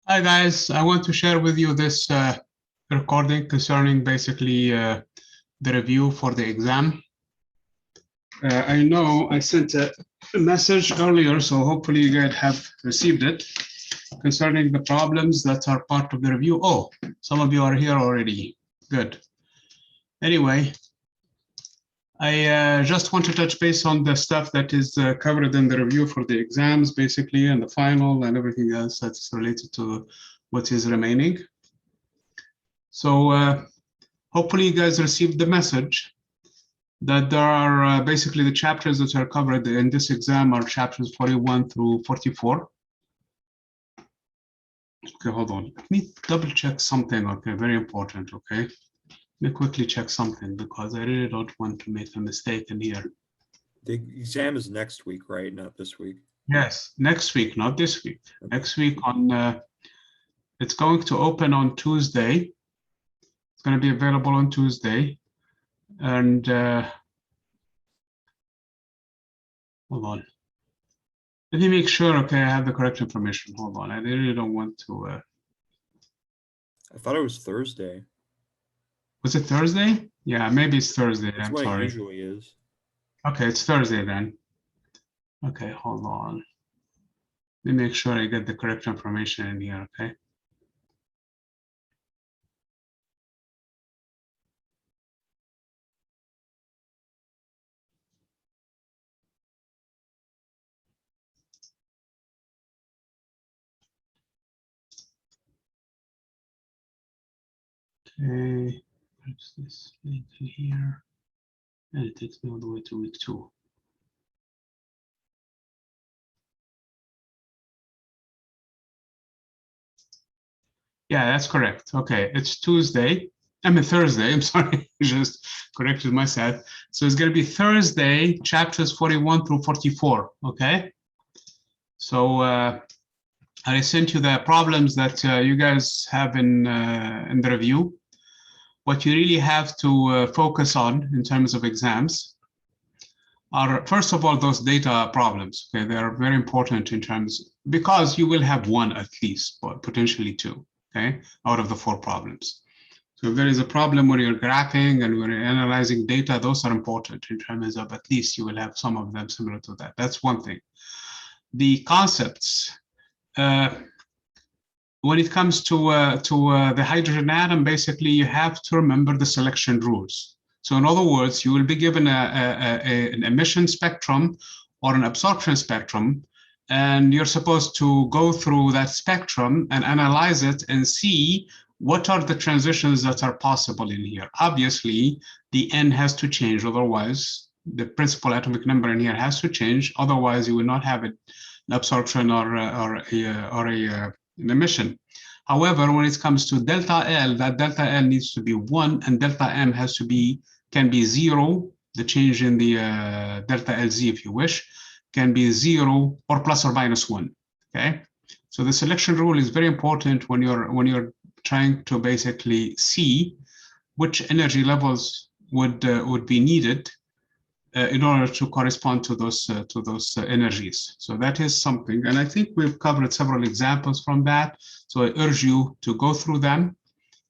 Hi guys, I want to share with you this recording concerning basically the review for the exam. I know I sent a message earlier, so hopefully you guys have received it concerning the problems that are part of the review. Oh, some of you are here already. Good. Anyway, I just want to touch base on the stuff that is covered in the review for the exams, basically, and the final and everything else that's related to what is remaining. So hopefully you guys received the message that there are basically the chapters that are covered in this exam are chapters 41 through 44. Okay, hold on. Let me double check something, okay, very important, okay? Let me quickly check something because I really don't want to make a mistake in here. The exam is next week, right? Not this week. Yes, next week, not this week. Okay. Next week on, it's going to open on Tuesday. It's going to be available on Tuesday. And hold on. Let me make sure, okay, I have the correct information. Hold on, I really don't want to. I thought it was Thursday. Was it Thursday? Yeah, maybe it's Thursday. That's I'm sorry. It usually is. Okay, it's Thursday then. Okay, hold on. Let me make sure I get the correct information in here, okay? Okay, what's this link in here? And it takes me all the way to week 2. Yeah, that's correct. Okay, it's Tuesday. I mean Thursday, I'm sorry, just corrected myself. So it's gonna be Thursday, chapters 41 through 44, okay? So I sent you the problems that you guys have in the review. What you really have to focus on in terms of exams are, first of all, those data problems. Okay, they are very important in terms, because you will have one at least, but potentially two, okay, out of the 4 problems. So if there is a problem where you're graphing and when you're analyzing data, those are important in terms of at least you will have some of them similar to that. That's one thing. The concepts. When it comes to the hydrogen atom, basically you have to remember the selection rules. So in other words, you will be given an emission spectrum or an absorption spectrum, and you're supposed to go through that spectrum and analyze it and see what are the transitions that are possible in here. Obviously, the N has to change, otherwise the principal atomic number in here has to change, otherwise you will not have an absorption or an emission. However, when it comes to delta L, that delta L needs to be 1 and delta M has to be, can be 0, the change in the delta LZ, if you wish, can be 0 or plus or minus 1, okay? So the selection rule is very important when you're trying to basically see which energy levels would be needed in order to correspond to those energies. So that is something, and I think we've covered several examples from that. So I urge you to go through them,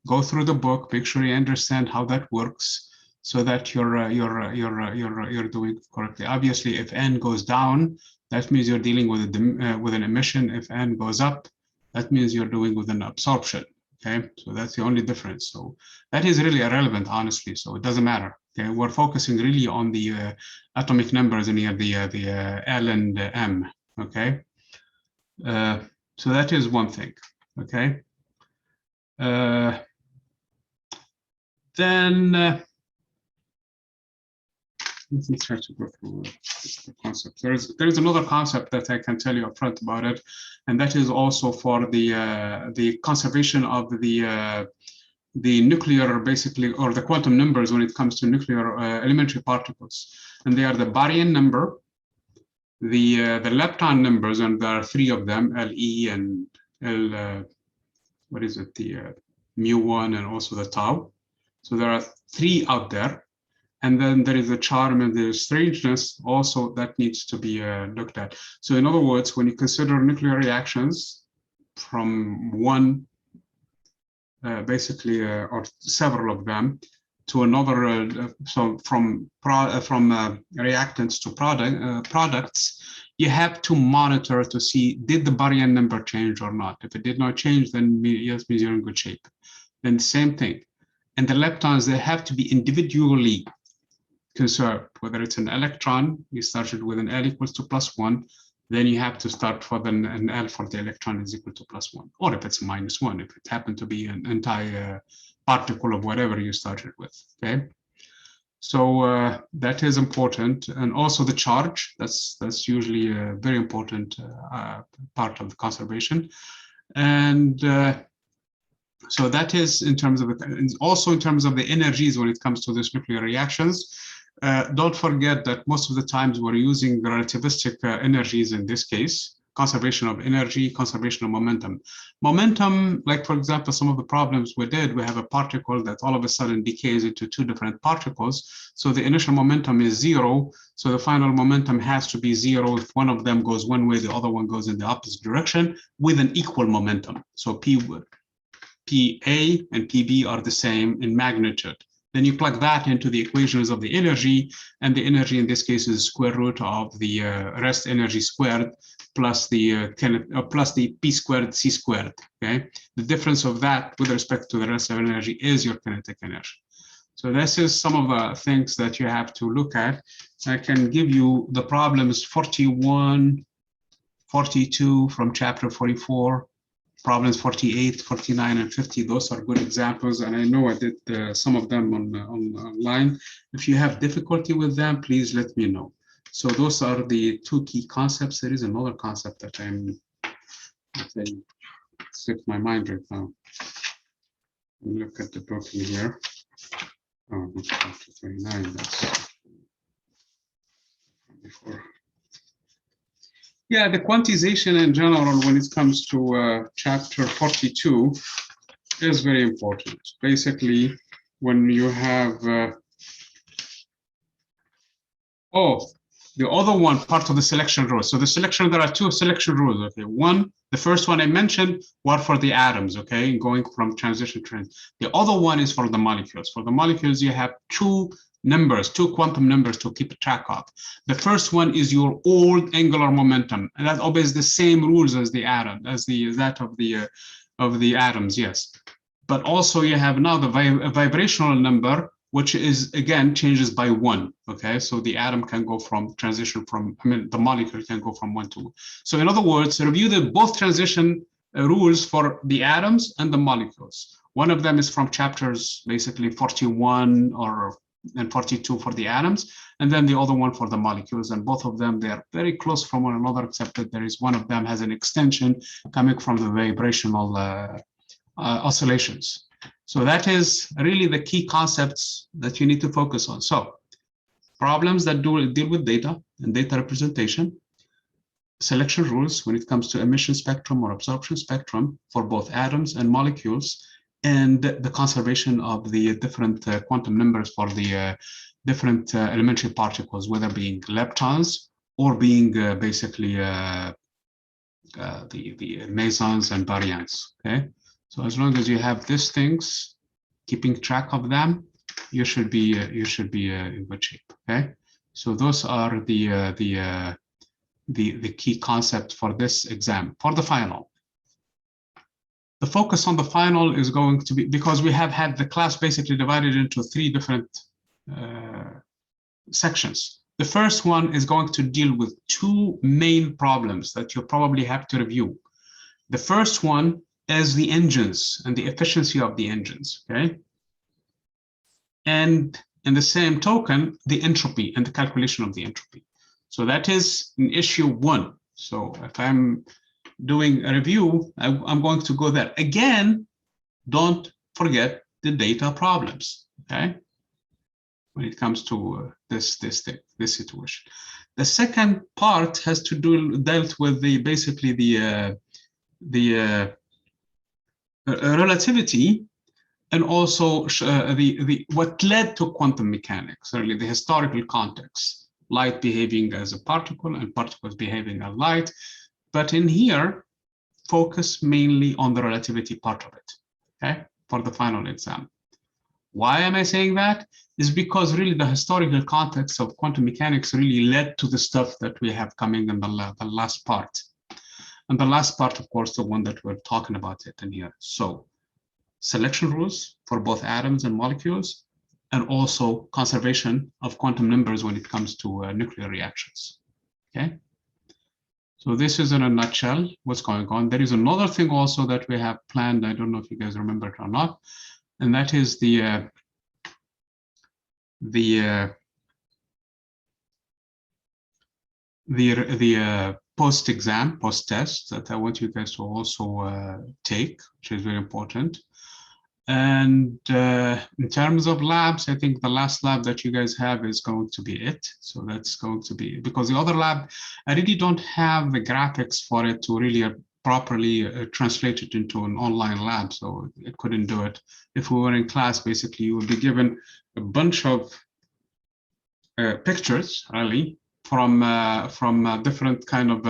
go through the book, make sure you understand how that works, so that you're doing correctly. Obviously, if N goes down, that means you're dealing with an emission. If N goes up, that means you're doing with an absorption. Okay, so that's the only difference. So that is really irrelevant, honestly. So it doesn't matter. Okay, we're focusing really on the atomic numbers in here, the L and M. Okay, so that is one thing. Okay, then let me try to go through the concept. There is another concept that I can tell you up front about it, and that is also for the conservation of the nuclear, basically, or the quantum numbers when it comes to nuclear elementary particles. And they are the baryon number, the lepton numbers, and there are 3 of them, Le and L, what is it, the mu1 and also the tau. So there are 3 out there. And then there is the charm and the strangeness also that needs to be looked at. So in other words, when you consider nuclear reactions, one, basically, or several of them, to another, so from reactants to products, you have to monitor to see, did the baryon number change or not? If it did not change, then yes, means you're in good shape. Then the same thing. And the leptons, they have to be individually conserved. Whether it's an electron, you started with an L equals to +1, then you have to start for an L for the electron is equal to +1. Or if it's -1, if it happened to be an entire particle of whatever you started with, okay? So that is important. And also the charge, that's usually a very important part of the conservation. And so that is in terms of, also in terms of the energies when it comes to these nuclear reactions. Don't forget that most of the times we're using relativistic energies in this case, conservation of energy, conservation of momentum. Momentum, like for example, some of the problems we have a particle that all of a sudden decays into two different particles. So the initial momentum is 0. So the final momentum has to be 0. If one of them goes one way, the other one goes in the opposite direction with an equal momentum. So PA and PB are the same in magnitude. Then you plug that into the equations of the energy, and the energy in this case is square root of the rest energy squared plus the P squared C squared. Okay, the difference of that with respect to the rest of energy is your kinetic energy. So this is some of the things that you have to look at. I can give you the problems 41, 42 from chapter 44. Problems 48, 49, and 50, those are good examples, and I know I did some of them online. If you have difficulty with them, please let me know. So those are the two key concepts. There is another concept that slipped my mind right now. Look at the book in here. Oh, chapter 39, that's before. Yeah, the quantization in general, when it comes to chapter 42, is very important. Basically, when you have, the other one, part of the selection rules. So the selection, there are two selection rules, okay? One, the first one I mentioned, were for the atoms, okay? Going from transition to the other one is for the molecules. For the molecules, you have two quantum numbers to keep track of. The first one is your old angular momentum, and that obeys the same rules as the atom, that of the atoms, yes. But also you have now the vibrational number, which is again changes by 1. Okay, so the atom can go from transition from, the molecule can go from 1 to 1. So in other words, review the both transition rules for the atoms and the molecules. One of them is from chapters basically 41 and 42 for the atoms, and then the other one for the molecules, and both of them, they are very close from one another, except that there is one of them has an extension coming from the vibrational oscillations. So that is really the key concepts that you need to focus on. So problems that deal with data and data representation, selection rules when it comes to emission spectrum or absorption spectrum for both atoms and molecules, and the conservation of the different quantum numbers for the different elementary particles, whether being leptons or being basically the mesons and baryons. Okay, so as long as you have these things, keeping track of them, you should be in good shape. Okay, so those are the key concept for this exam. For the final, the focus on the final is going to be, because we have had the class basically divided into 3 different sections. The first one is going to deal with 2 main problems that you probably have to review. The first one is the engines and the efficiency of the engines, okay? And in the same token, the entropy and the calculation of the entropy. So that is in issue 1. So if I'm doing a review, I'm going to go there. Again, don't forget the data problems, okay? When it comes to this situation. The second part has to dealt with basically the relativity, and also what led to quantum mechanics, really the historical context, light behaving as a particle and particles behaving as light. But in here, focus mainly on the relativity part of it, okay, for the final exam. Why am I saying that? Is because really the historical context of quantum mechanics really led to the stuff that we have coming in the last part. And the last part, of course, the one that we're talking about it in here. So selection rules for both atoms and molecules, and also conservation of quantum numbers when it comes to nuclear reactions, okay? So this is in a nutshell what's going on. There is another thing also that we have planned. I don't know if you guys remember it or not, and that is the post-exam, post-test that I want you guys to also take, which is very important. And in terms of labs, I think the last lab that you guys have is going to be it. So that's going to be, because the other lab, I really don't have the graphics for it to really properly translate it into an online lab. So it couldn't do it. If we were in class, basically, you would be given a bunch of pictures, really, from different kind of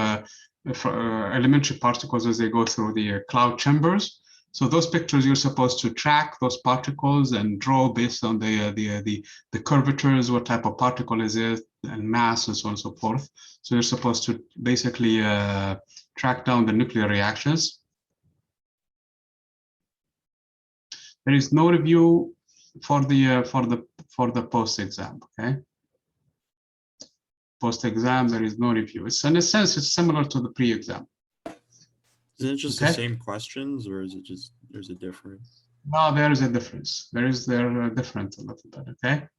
elementary particles as they go through the cloud chambers. So those pictures, you're supposed to track those particles and draw based on the curvatures, what type of particle is it, and mass, and so on and so forth. So you're supposed to basically track down the nuclear reactions. There is no review for the post-exam, okay? Post-exam, there is no review. It's, in a sense, it's similar to the pre-exam. Is it just okay? the same questions, or is it just, there's a difference? No, there is a difference. They're different a little bit, okay?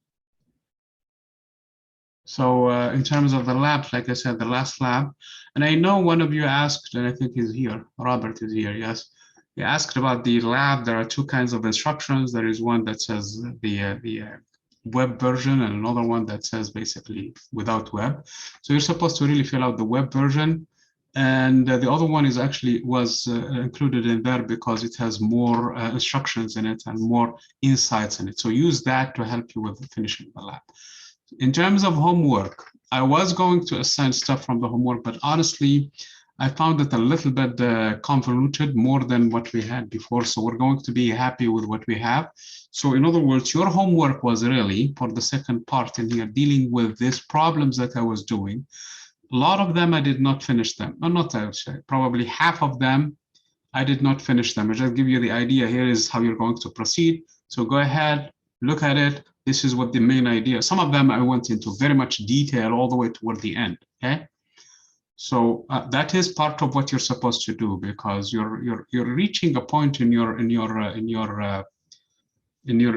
So in terms of the labs, like I said, the last lab, and I know one of you asked, and I think he's here, Robert is here, yes. He asked about the lab. There are two kinds of instructions. There is one that says the web version, and another one that says basically without web. So you're supposed to really fill out the web version. And the other one is actually was included in there because it has more instructions in it and more insights in it. So use that to help you with finishing the lab. In terms of homework, I was going to assign stuff from the homework, but honestly, I found it a little bit convoluted, more than what we had before. So we're going to be happy with what we have. So in other words, your homework was really, for the second part in here, dealing with these problems that I was doing. A lot of them, I did not finish them. No, not actually, probably half of them, I did not finish them. I just give you the idea. Here is how you're going to proceed. So go ahead, look at it. This is what the main idea. Some of them I went into very much detail all the way toward the end, okay? So that is part of what you're supposed to do, because you're reaching a point in your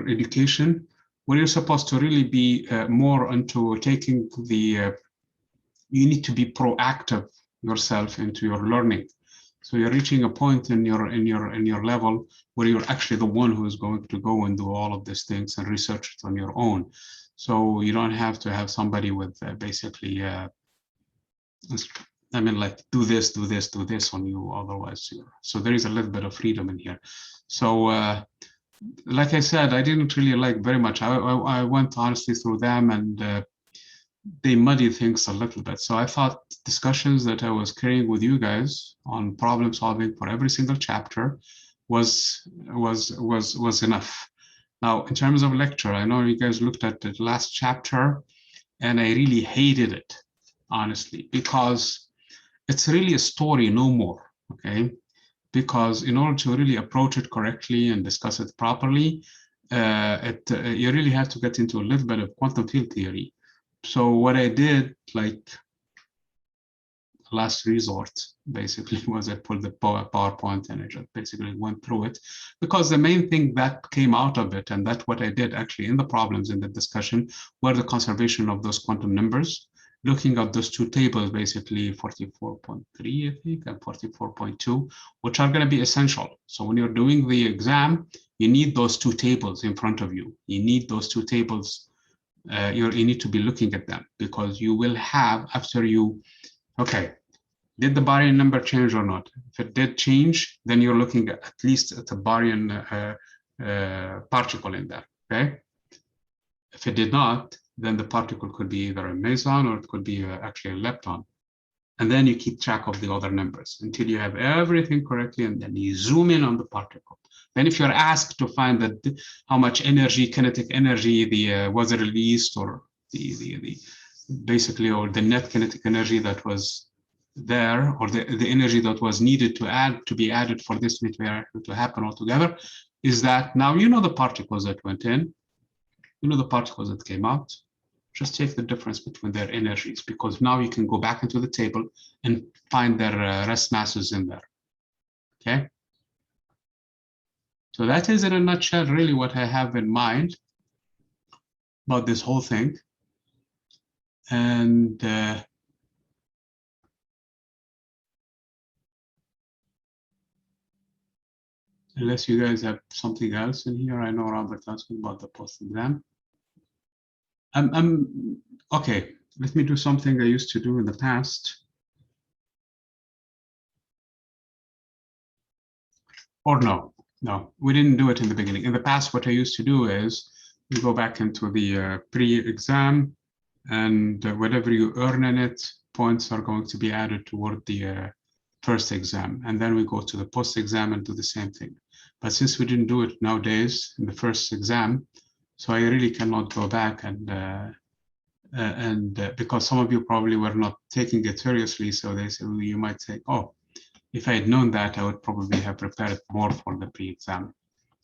education where you're supposed to really be more into taking the you need to be proactive yourself into your learning. So you're reaching a point in your level where you're actually the one who is going to go and do all of these things and research it on your own. So you don't have to have somebody with basically, I mean, like do this on you. Otherwise, so there is a little bit of freedom in here. So like I said, I didn't really like very much. I went honestly through them, and they muddy things a little bit. So I thought discussions that I was carrying with you guys on problem solving for every single chapter was enough. Now, in terms of lecture, I know you guys looked at the last chapter, and I really hated it, honestly, because it's really a story, no more, okay? Because in order to really approach it correctly and discuss it properly, you really have to get into a little bit of quantum field theory. So what I did, like last resort, basically, was I pulled the PowerPoint and I just basically went through it, because the main thing that came out of it, and that's what I did actually in the problems in the discussion, were the conservation of those quantum numbers, looking at those two tables, basically 44.3, I think, and 44.2, which are going to be essential. So when you're doing the exam, you need those two tables in front of you. You need those two tables. You need to be looking at them, because you will have, after you, okay, did the baryon number change or not? If it did change, then you're looking at least at a baryon particle in there, okay? If it did not, then the particle could be either a meson or it could be actually a lepton. And then you keep track of the other numbers until you have everything correctly, and then you zoom in on the particle. Then if you're asked to find how much energy, kinetic energy, was released, or basically, or the net kinetic energy that was there, or the energy that was needed to be added for this to happen altogether, is that now you know the particles that went in, you know the particles that came out. Just take the difference between their energies, because now you can go back into the table and find their rest masses in there. Okay. So that is, in a nutshell, really what I have in mind about this whole thing. And unless you guys have something else in here, I know Robert asked about the post-exam. Okay, let me do something I used to do in the past. Or no, we didn't do it in the beginning. In the past, what I used to do is you go back into the pre-exam, and whatever you earn in it, points are going to be added toward the first exam. And then we go to the post-exam and do the same thing. But since we didn't do it nowadays in the first exam, so I really cannot go back and because some of you probably were not taking it seriously, so they say, well, you might say, oh, if I had known that, I would probably have prepared more for the pre-exam.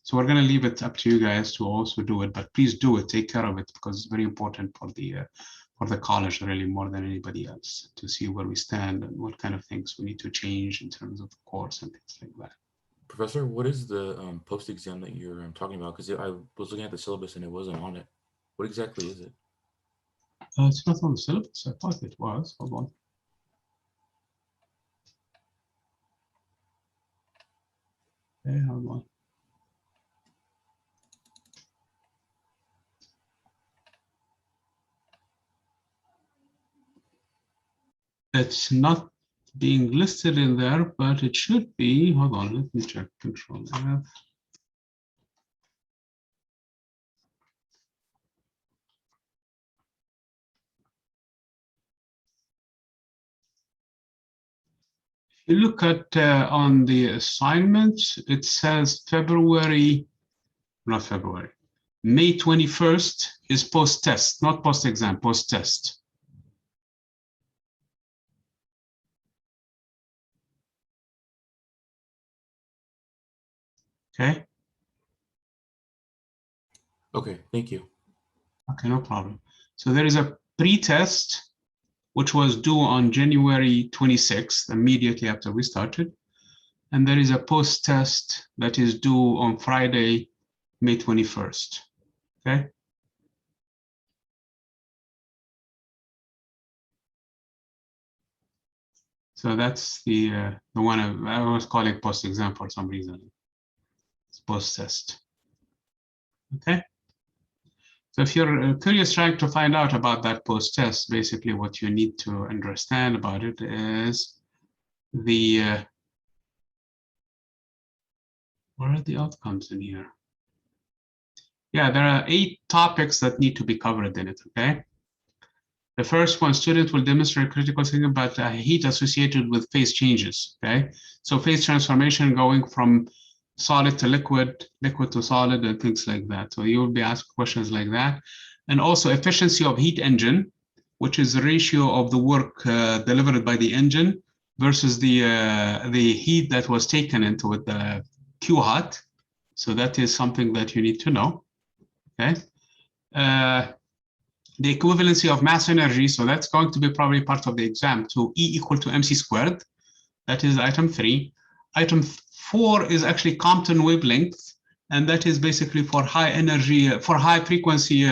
So we're going to leave it up to you guys to also do it, but please do it, take care of it, because it's very important for the college, really, more than anybody else, to see where we stand and what kind of things we need to change in terms of the course and things like that. Professor, what is the post-exam that you're talking about? Because I was looking at the syllabus and it wasn't on it. What exactly is it? It's not on the syllabus. I thought it was. Hold on. Okay, hold on. It's not being listed in there, but it should be. Hold on, let me check. Control F. If you look at on the assignments, it says May 21st is post-test, not post-exam, post-test. Okay. Okay, thank you. Okay, no problem. So there is a pre-test, which was due on January 26th, immediately after we started. And there is a post-test that is due on Friday, May 21st. Okay. So that's the one I was calling post-exam for some reason. It's post-test. Okay. So if you're curious, trying to find out about that post-test, basically what you need to understand about it is the what are the outcomes in here? Yeah, there are 8 topics that need to be covered in it. Okay. The first one, students will demonstrate critical thinking about heat associated with phase changes. Okay, so phase transformation going from solid to liquid, liquid to solid, and things like that. So you will be asked questions like that. And also efficiency of heat engine, which is the ratio of the work delivered by the engine versus the heat that was taken into it, the Q hot. So that is something that you need to know. Okay. The equivalency of mass energy, so that's going to be probably part of the exam, to E equal to mc squared. That is item 3. Item 4 is actually Compton wavelength, and that is basically for high energy, for high frequency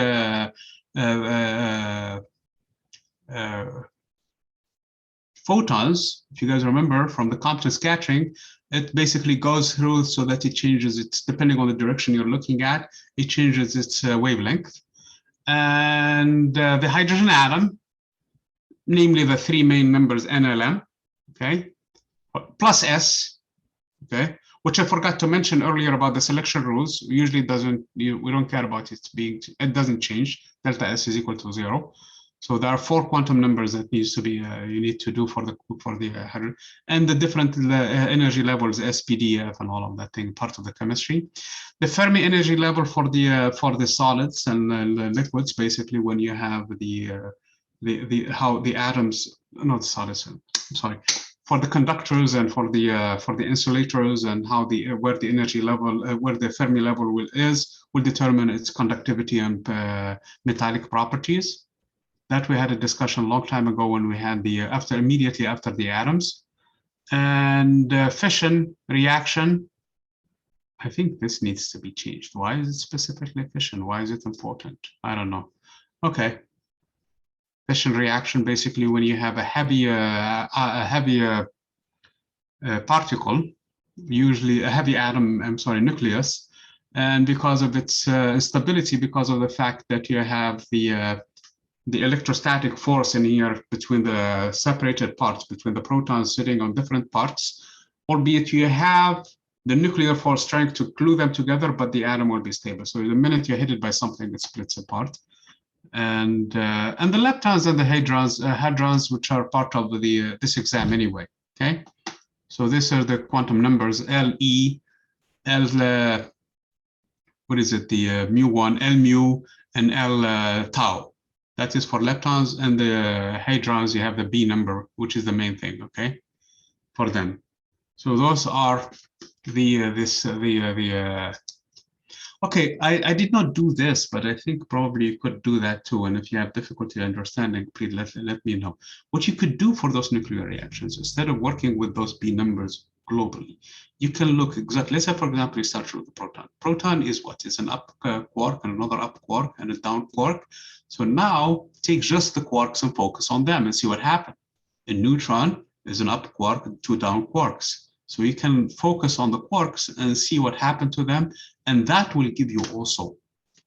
photons. If you guys remember from the Compton scattering, it basically goes through so that it changes its, depending on the direction you're looking at, it changes its wavelength. And the hydrogen atom, namely the 3 main members NLM, okay, plus S, okay, which I forgot to mention earlier about the selection rules. Usually it doesn't, we don't care about it being, it doesn't change. Delta S is equal to 0. So there are 4 quantum numbers that needs to be you need to do for the and the different energy levels, SPDF and all of that thing, part of the chemistry. The Fermi energy level for the solids and liquids, basically when you have how the atoms, not solids, I'm sorry, for the conductors and for the insulators, and how where the energy level, where the Fermi level will determine its conductivity and metallic properties. That we had a discussion a long time ago when we had immediately after the atoms. And fission reaction, I think this needs to be changed. Why is it specifically fission? Why is it important? I don't know. Okay. Fission reaction, basically when you have a heavier particle, usually a heavy atom, nucleus, and because of its instability, because of the fact that you have the electrostatic force in here between the separated parts, between the protons sitting on different parts, albeit you have the nuclear force trying to glue them together, but the atom will be stable. So the minute you're hit it by something, it splits apart. And the leptons and the hadrons, which are part of this exam anyway, okay? So these are the quantum numbers, LE, what is it, the mu1, L mu, and L tau. That is for leptons, and the hadrons, you have the B number, which is the main thing, okay, for them. So those are okay, I did not do this, but I think probably you could do that too. And if you have difficulty understanding, please let me know. What you could do for those nuclear reactions, instead of working with those B numbers globally, you can look exactly, let's say, for example, you start with the proton. Proton is what? It's an up quark and another up quark and a down quark. So now take just the quarks and focus on them and see what happens. A neutron is an up quark and 2 down quarks. So you can focus on the quarks and see what happened to them. And that will give you also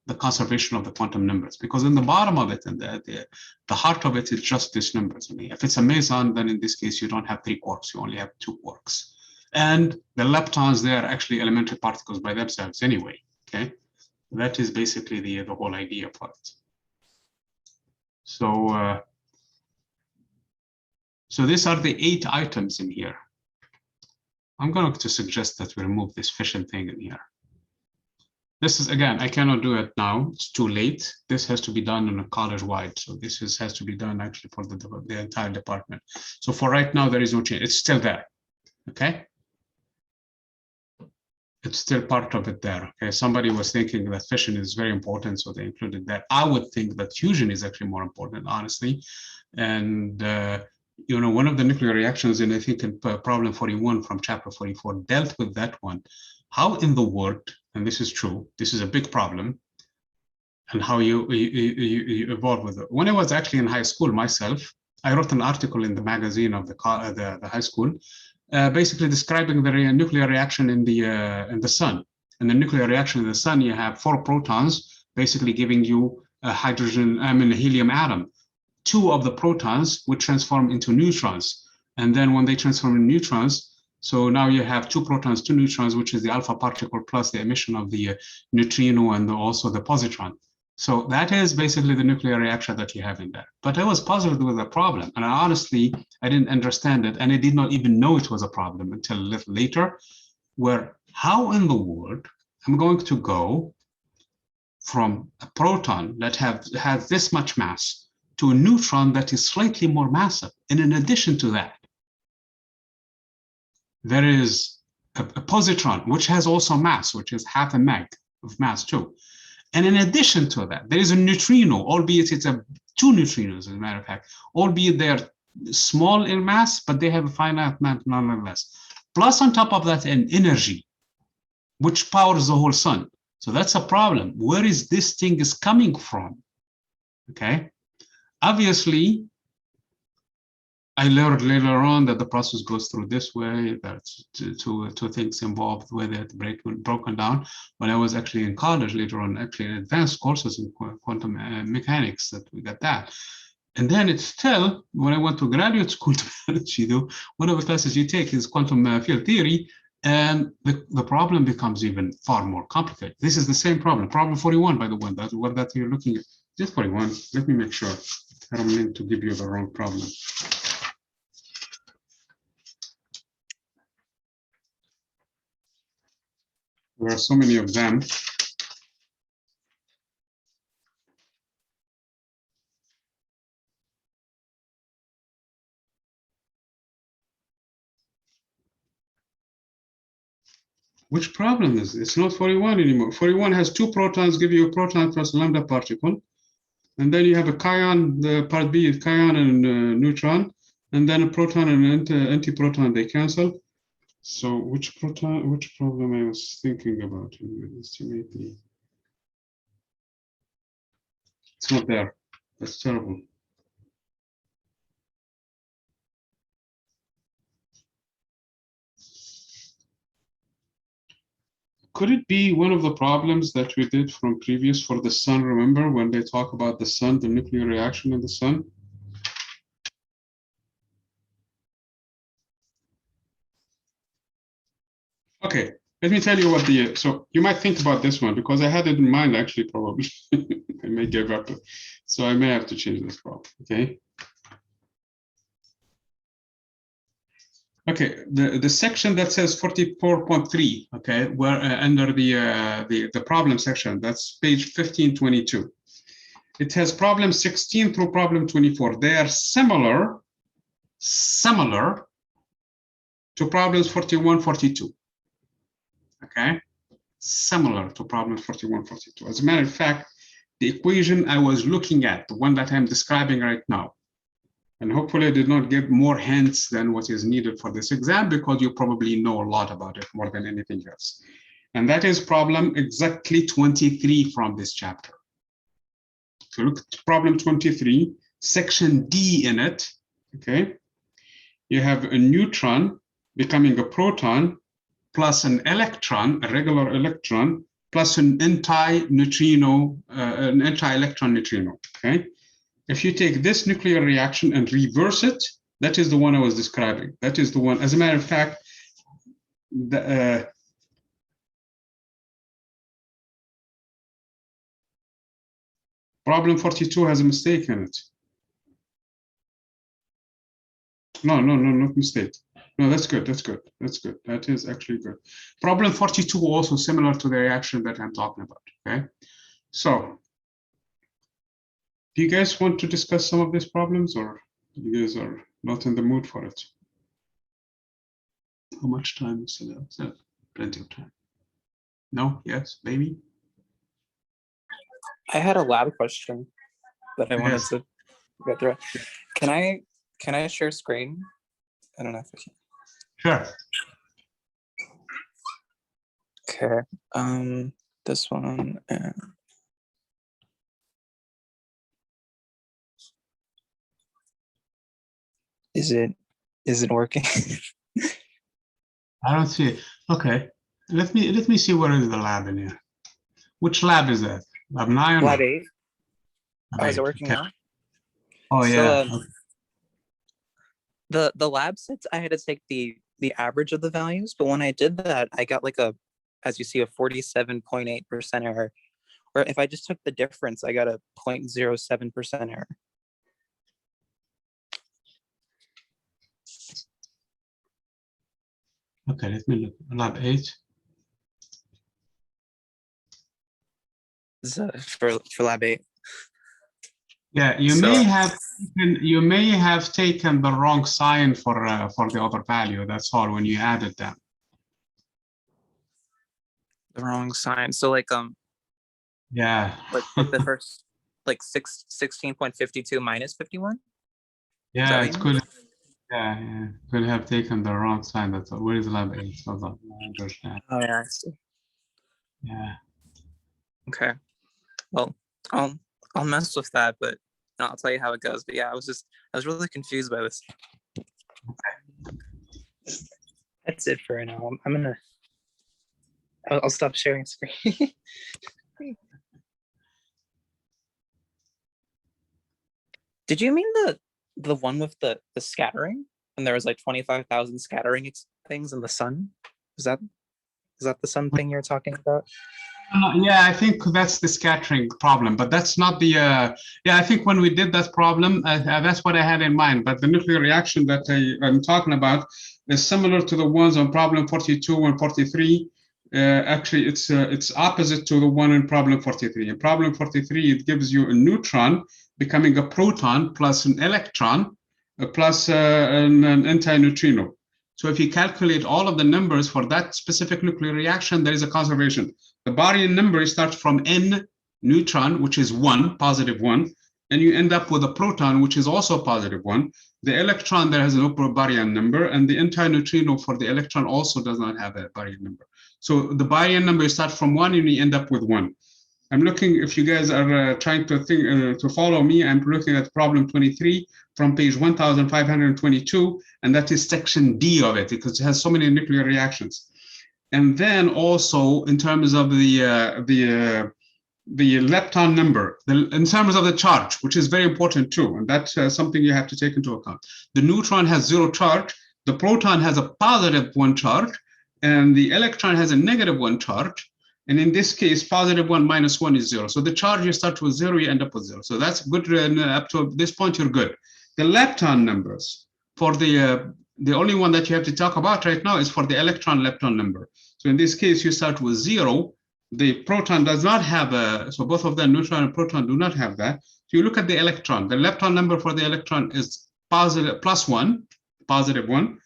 the conservation of the quantum numbers, because in the bottom of it and the heart of it is just these numbers. I mean, if it's a meson, then in this case, you don't have 3 quarks, you only have 2 quarks. And the leptons, they are actually elementary particles by themselves anyway, okay? That is basically the whole idea for it. So, so these are the 8 items in here. I'm going to suggest that we remove this fission thing in here. This is, again, I cannot do it now. It's too late. This has to be done in a college-wide. So this has to be done actually for the entire department. So for right now, there is no change. It's still there, okay? It's still part of it there, okay? Somebody was thinking that fission is very important, so they included that. I would think that fusion is actually more important, honestly. And, you know, one of the nuclear reactions, and I think in problem 41 from chapter 44 dealt with that one. How in the world, and this is true, this is a big problem, and how you evolve with it. When I was actually in high school myself, I wrote an article in the magazine of the high school, basically describing the nuclear reaction in the sun. In the nuclear reaction in the sun, you have 4 protons, basically giving you a helium atom. 2 of the protons would transform into neutrons. And then when they transform into neutrons, so now you have 2 protons, 2 neutrons, which is the alpha particle plus the emission of the neutrino and also the positron. So that is basically the nuclear reaction that you have in there. But I was puzzled with the problem. And honestly, I didn't understand it. And I did not even know it was a problem until a little later, where how in the world I'm going to go from a proton that has this much mass to a neutron that is slightly more massive. And in addition to that, there is a positron, which has also mass, which is half a meg of mass too. And in addition to that, there is a neutrino, albeit it's 2 neutrinos, as a matter of fact, albeit they're small in mass, but they have a finite mass nonetheless. Plus on top of that, an energy, which powers the whole sun. So that's a problem. Where is this thing is coming from? Okay. Obviously, I learned later on that the process goes through this way. That's 2 things involved with it broken down. When I was actually in college later on, actually in advanced courses in quantum mechanics, that we got that. And then it's still, when I went to graduate school, to be honest with you, one of the classes you take is quantum field theory, and the problem becomes even far more complicated. This is the same problem. Problem 41, by the way, that's what that you're looking at. Just 41. Let me make sure. I don't mean to give you the wrong problem. There are so many of them. Which problem is it? It's not 41 anymore. 41 has 2 protons, give you a proton plus a lambda particle. And then you have a kaon, the part B is kaon and neutron. And then a proton and an antiproton, they cancel. So which problem I was thinking about? Estimate the. It's not there. That's terrible. Could it be one of the problems that we did from previous for the sun? Remember when they talk about the sun, the nuclear reaction in the sun? Okay, let me tell you what the, so you might think about this one because I had it in mind actually, probably. I may give up, so I may have to change this problem, okay? Okay, the section that says 44.3, okay, where under the problem section, that's page 1522. It has problem 16 through problem 24. They are similar to problems 41, 42. Okay, similar to problems 41, 42. As a matter of fact, the equation I was looking at, the one that I'm describing right now, and hopefully I did not give more hints than what is needed for this exam because you probably know a lot about it more than anything else. And that is problem exactly 23 from this chapter. So look at problem 23, section D in it, okay? You have a neutron becoming a proton plus an electron, a regular electron, plus an anti-neutrino, an anti-electron neutrino, okay? If you take this nuclear reaction and reverse it, that is the one I was describing. That is the one, as a matter of fact, the, problem 42 has a mistake in it. No, not mistake. No, that's good, that's good, that's good. That is actually good. Problem 42 also similar to the reaction that I'm talking about, okay? So, do you guys want to discuss some of these problems or you guys are not in the mood for it? How much time is it? Plenty of time. No? Yes? Maybe? I had a lab question that I wanted to go through. Can I share screen? I don't know if I can. Sure. Okay. This one. Is it working? I don't see it. Okay. Let me see where is the lab in here. Which lab is that? Lab 9? Lab 8. Lab Oh, is it 8, working okay. now? Oh, yeah. So, the lab sets I had to take the average of the values, but when I did that, I got like as you see, a 47.8% error. Or if I just took the difference, I got a 0.07% error. Okay, let me look. Lab 8. For lab 8. Yeah, you may have taken the wrong sign for the other value. That's all when you added them. The wrong sign. So like Yeah. like the first like 16.52 minus 51. Yeah, it could. Yeah, could have taken the wrong sign. That's all. Where is lab 8? Hold on, I understand. Oh yeah, I see. Yeah. Okay. Well, I'll mess with that, but I'll tell you how it goes. But yeah, I was really confused by this. That's it for now. I'll stop sharing screen. Did you mean the one with the scattering? And there was like 25,000 scattering things in the sun? Is that Is that the sun thing you're talking about? Yeah, I think that's the scattering problem, but that's not the, yeah, I think when we did that problem, that's what I had in mind, but the nuclear reaction that I'm talking about is similar to the ones on problem 42 and 43. Actually, it's opposite to the one in problem 43. In problem 43, it gives you a neutron becoming a proton plus an electron plus an antineutrino. So if you calculate all of the numbers for that specific nuclear reaction, there is a conservation. The baryon number starts from n neutron, which is 1, positive 1, and you end up with a proton, which is also positive 1. The electron there has an baryon number, and the antineutrino for the electron also does not have a baryon number. So the baryon number starts from 1, and you end up with 1. I'm looking, if you guys are trying to think to follow me, I'm looking at problem 23 from page 1522, and that is section D of it, because it has so many nuclear reactions. And then also in terms of the lepton number, in terms of the charge, which is very important too, and that's something you have to take into account. The neutron has 0 charge, the proton has a positive 1 charge, and the electron has a negative 1 charge. And in this case, positive 1 minus 1 is 0. So the charge, you start with 0, you end up with 0. So that's good. Up to this point, you're good. The lepton numbers, for the only one that you have to talk about right now is for the electron-lepton number. So in this case, you start with 0. The proton does not have a, so both of them, neutron and proton, do not have that. So you look at the electron. The lepton number for the electron is positive plus 1, positive 1.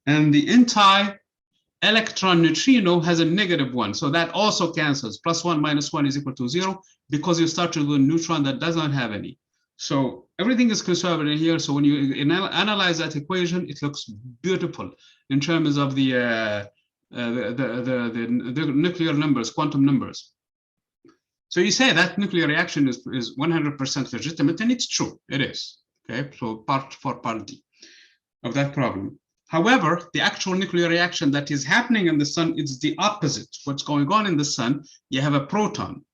And the anti-electron neutrino has a negative 1. So that also cancels. Plus 1 minus 1 is equal to 0 because you start with a neutron that does not have any. So everything is conservative here. So when you analyze that equation, it looks beautiful in terms of the nuclear numbers, quantum numbers. So you say that nuclear reaction is 100% legitimate, and it's true. It is. Okay, so part D of that problem. However, the actual nuclear reaction that is happening in the sun is the opposite. What's going on in the sun? You have a proton.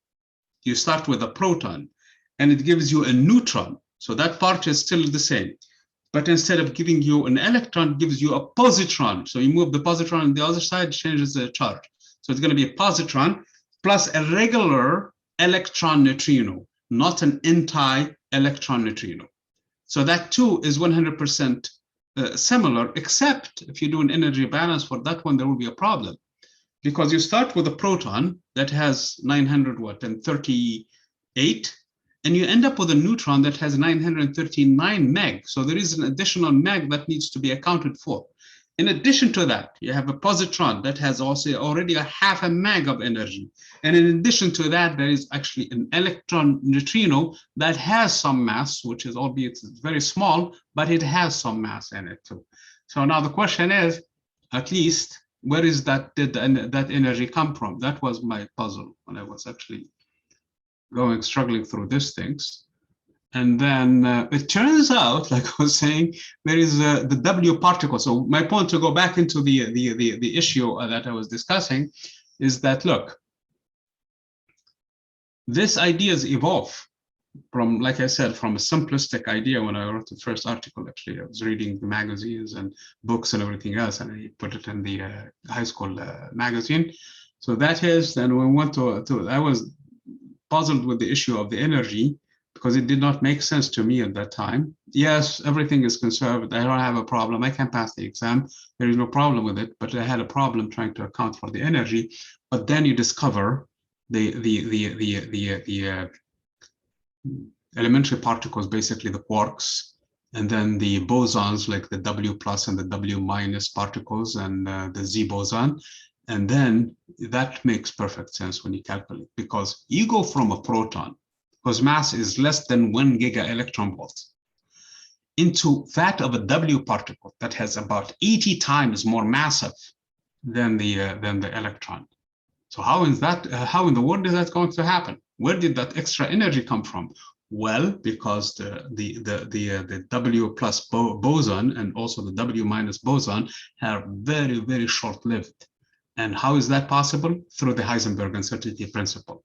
You start with a proton, and it gives you a neutron. So that part is still the same. But instead of giving you an electron, it gives you a positron. So you move the positron on the other side, it changes the charge. So it's going to be a positron plus a regular electron neutrino, not an anti-electron neutrino. So that too is 100% similar, except if you do an energy balance for that one, there will be a problem. Because you start with a proton that has 938, and you end up with a neutron that has 939 meg. So there is an additional meg that needs to be accounted for. In addition to that, you have a positron that has also already a half a meg of energy. And in addition to that, there is actually an electron neutrino that has some mass, which is, albeit very small, but it has some mass in it too. So now the question is, at least, where is that, did that energy come from? That was my puzzle when I was actually struggling through these things. And then it turns out, like I was saying, there is the W particle. So my point, to go back into the issue that I was discussing, is that, look, these ideas evolve from, like I said, from a simplistic idea. When I wrote the first article, actually, I was reading the magazines and books and everything else, and I put it in the high school magazine. So that is, then we went to I was puzzled with the issue of the energy, because it did not make sense to me at that time. Yes, everything is conserved. I don't have a problem. I can pass the exam. There is no problem with it, but I had a problem trying to account for the energy. But then you discover the elementary particles, basically the quarks, and then the bosons, like the W plus and the W minus particles, and the Z boson. And then that makes perfect sense when you calculate, because you go from a proton, because mass is less than 1 giga electron volt, into that of a W particle that has about 80 times more massive than the electron. So how is that? How in the world is that going to happen? Where did that extra energy come from? Well, because the W plus boson and also the W minus boson are very, very short-lived. And how is that possible? Through the Heisenberg uncertainty principle.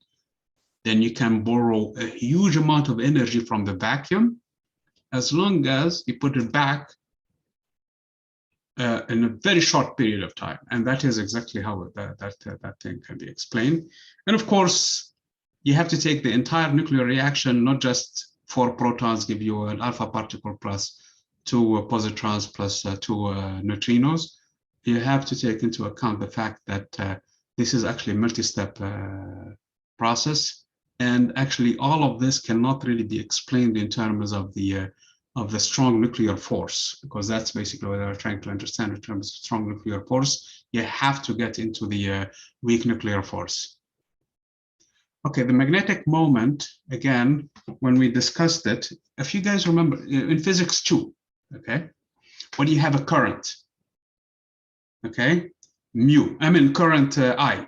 Then you can borrow a huge amount of energy from the vacuum, as long as you put it back in a very short period of time. And that is exactly how that thing can be explained. And of course, you have to take the entire nuclear reaction, not just 4 protons give you an alpha particle plus 2 positrons plus 2 neutrinos. You have to take into account the fact that this is actually a multi-step process. And actually, all of this cannot really be explained in terms of the strong nuclear force, because that's basically what they're trying to understand in terms of strong nuclear force. You have to get into the weak nuclear force. Okay, the magnetic moment, again, when we discussed it, if you guys remember, in physics 2, okay, when you have a current, okay, mu, I mean current I,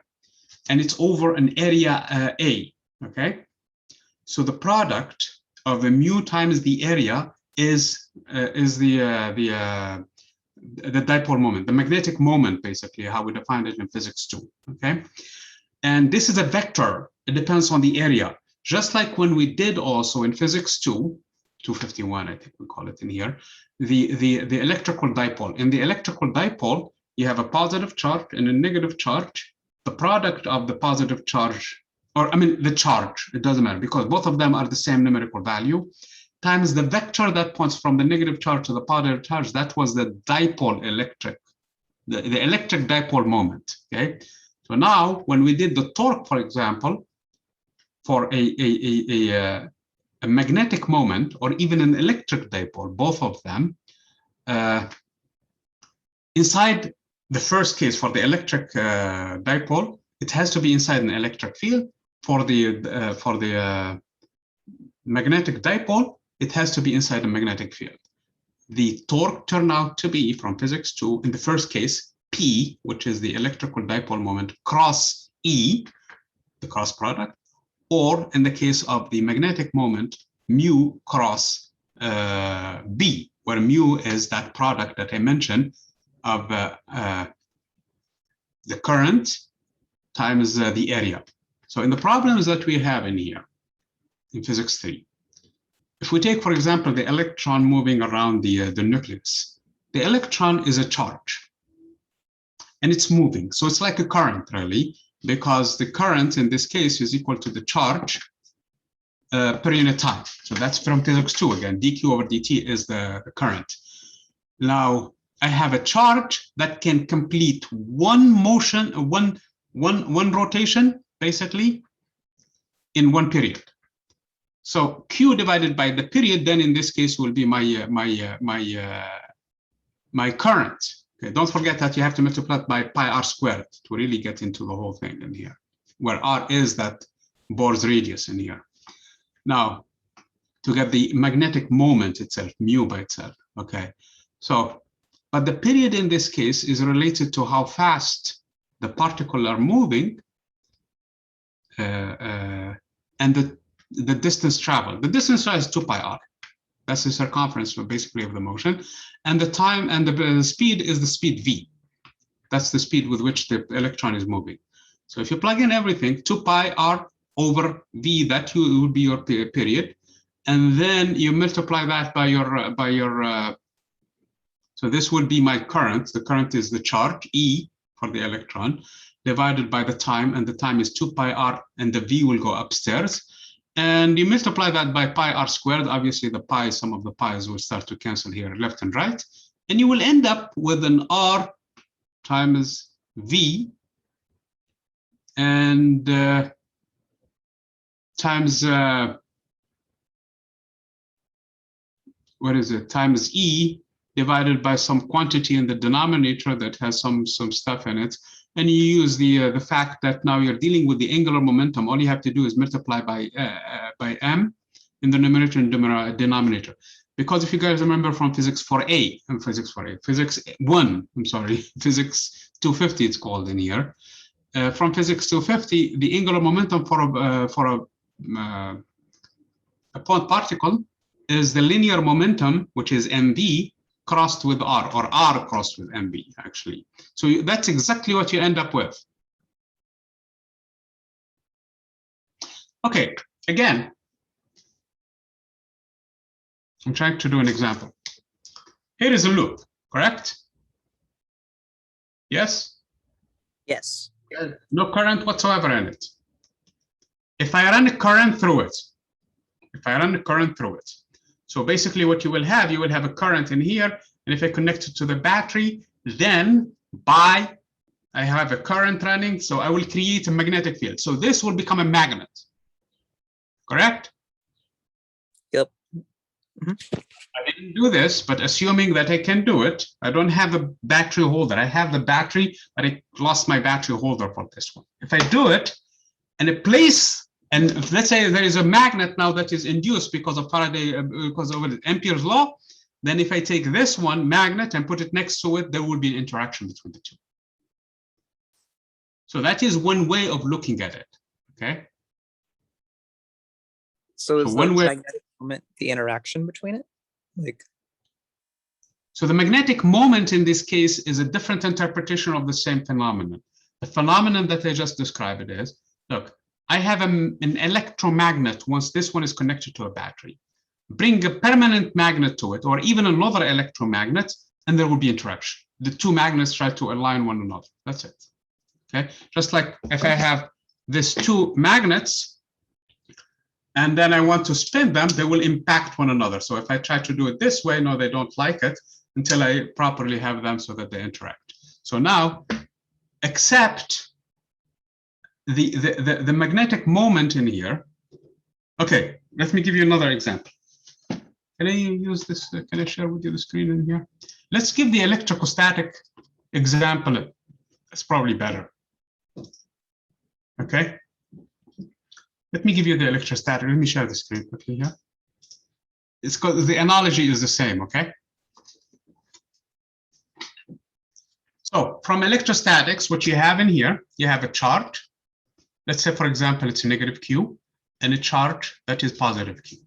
and it's over an area A, okay? So the product of the mu times the area is the dipole moment, the magnetic moment, basically, how we define it in physics 2, okay? And this is a vector. It depends on the area. Just like when we did also in physics 251, I think we call it in here, the electrical dipole. In the electrical dipole, you have a positive charge and a negative charge. The product of the positive charge, or I mean the charge, it doesn't matter, because both of them are the same numerical value, times the vector that points from the negative charge to the positive charge. That was the dipole electric, the electric dipole moment, okay? So now, when we did the torque, for example, for a magnetic moment, or even an electric dipole, both of them, inside the first case, for the electric dipole, it has to be inside an electric field. For the magnetic dipole, it has to be inside a magnetic field. The torque turned out to be, from physics 2, in the first case, P, which is the electrical dipole moment, cross E, the cross product, or in the case of the magnetic moment, mu cross B, where mu is that product that I mentioned of the current times the area. So in the problems that we have in here, in physics 3, if we take, for example, the electron moving around the nucleus, the electron is a charge. And it's moving. So it's like a current, really, because the current in this case is equal to the charge per unit time. So that's from physics 2 again. dq over dt is the current. Now, I have a charge that can complete one motion, one rotation, basically, in one period. So q divided by the period, then in this case, will be my current. Okay, don't forget that you have to multiply by pi r squared to really get into the whole thing in here, where r is that Bohr's radius in here. Now, to get the magnetic moment itself, mu by itself, okay? So, but the period in this case is related to how fast the particles are moving and the distance traveled. The distance traveled is 2 pi r. That's the circumference, basically, of the motion. And the time and the speed is the speed v. That's the speed with which the electron is moving. So if you plug in everything, 2 pi r over v, that would be your period. And then you multiply that by your so this would be my current. The current is the charge, E, for the electron, divided by the time, and the time is 2 pi r, and the v will go upstairs. And you multiply that by pi r squared. Obviously, the pi, some of the pi's will start to cancel here, left and right. And you will end up with an r times v and times, what is it, times E divided by some quantity in the denominator that has some stuff in it. And you use the fact that now you're dealing with the angular momentum. All you have to do is multiply by m in the numerator and denominator. Because if you guys remember from physics 4a, physics 1, I'm sorry, physics 250 it's called in here. From physics 250, the angular momentum for a point particle is the linear momentum, which is mv, crossed with r, or r crossed with mv, actually. So that's exactly what you end up with. Okay, again, I'm trying to do an example. Here is a loop, correct? Yes? Yes. No current whatsoever in it. If I run a current through it, so basically what you will have a current in here, and if I connect it to the battery, then I have a current running, so I will create a magnetic field. So this will become a magnet, correct? Yep. I didn't do this, but assuming that I can do it, I don't have a battery holder. I have the battery, but I lost my battery holder for this one. If I do it, and a place, and let's say there is a magnet now that is induced because of Faraday, because of Ampere's law, then if I take this one magnet and put it next to it, there will be an interaction between the two. So that is one way of looking at it, okay? So is one the way, magnetic moment the interaction between it? Like, so the magnetic moment in this case is a different interpretation of the same phenomenon. The phenomenon that I just described is, look, I have an electromagnet once this one is connected to a battery. Bring a permanent magnet to it, or even another electromagnet, and there will be interaction. The two magnets try to align one another. That's it. Okay, just like if I have these two magnets, and then I want to spin them, they will impact one another. So if I try to do it this way, no, they don't like it until I properly have them so that they interact. So now, accept the magnetic moment in here. Okay, let me give you another example. Can I use this? Can I share with you the screen in here? Let's give the electrostatic example. It's probably better. Okay. Let me give you the electrostatic. Let me share the screen quickly here. It's because the analogy is the same, okay? So from electrostatics, what you have in here, you have a charge. Let's say, for example, it's a negative Q and a charge that is positive Q.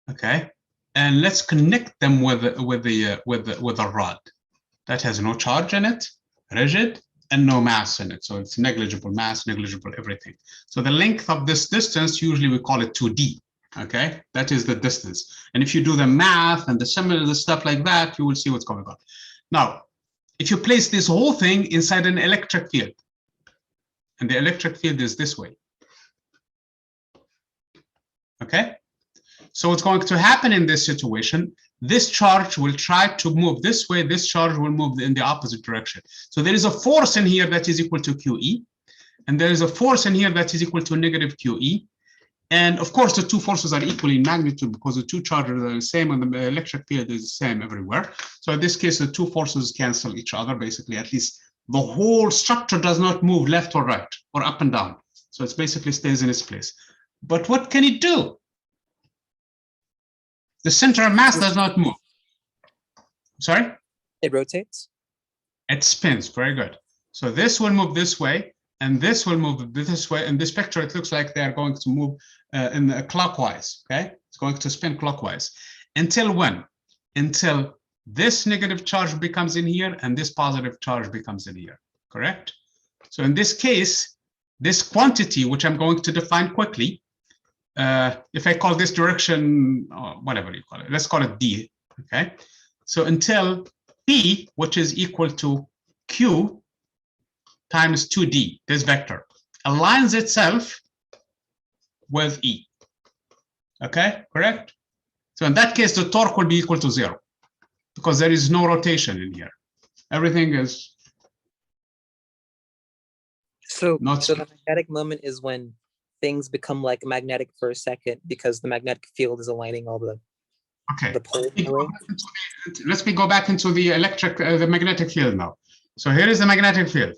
Okay, and let's connect them with a rod that has no charge in it, rigid, and no mass in it. So it's negligible mass, negligible everything. So the length of this distance, usually we call it 2D. Okay, that is the distance. And if you do the math and the stuff like that, you will see what's going on. Now, if you place this whole thing inside an electric field, and the electric field is this way. Okay, so what's going to happen in this situation, this charge will try to move this way, this charge will move in the opposite direction. So there is a force in here that is equal to QE, and there is a force in here that is equal to negative QE. And of course, the two forces are equally in magnitude because the two charges are the same and the electric field is the same everywhere. So in this case, the two forces cancel each other, basically. At least the whole structure does not move left or right or up and down. So it basically stays in its place. But what can it do? The center of mass does not move. Sorry? it rotates? It spins. Very good. So this will move this way, and this will move this way. In this picture, it looks like they're going to move in the clockwise. Okay, it's going to spin clockwise. Until when? Until this negative charge becomes in here and this positive charge becomes in here. Correct? So in this case, this quantity, which I'm going to define quickly, if I call this direction, whatever you call it, let's call it D. Okay, so until P, which is equal to Q times 2D, this vector, aligns itself with E. Okay, correct? So in that case, the torque will be equal to 0 because there is no rotation in here. Everything is So not the magnetic moment is when things become like magnetic for a second because the magnetic field is aligning all the poles in the way. Let me go back into the the magnetic field now. So here is the magnetic field.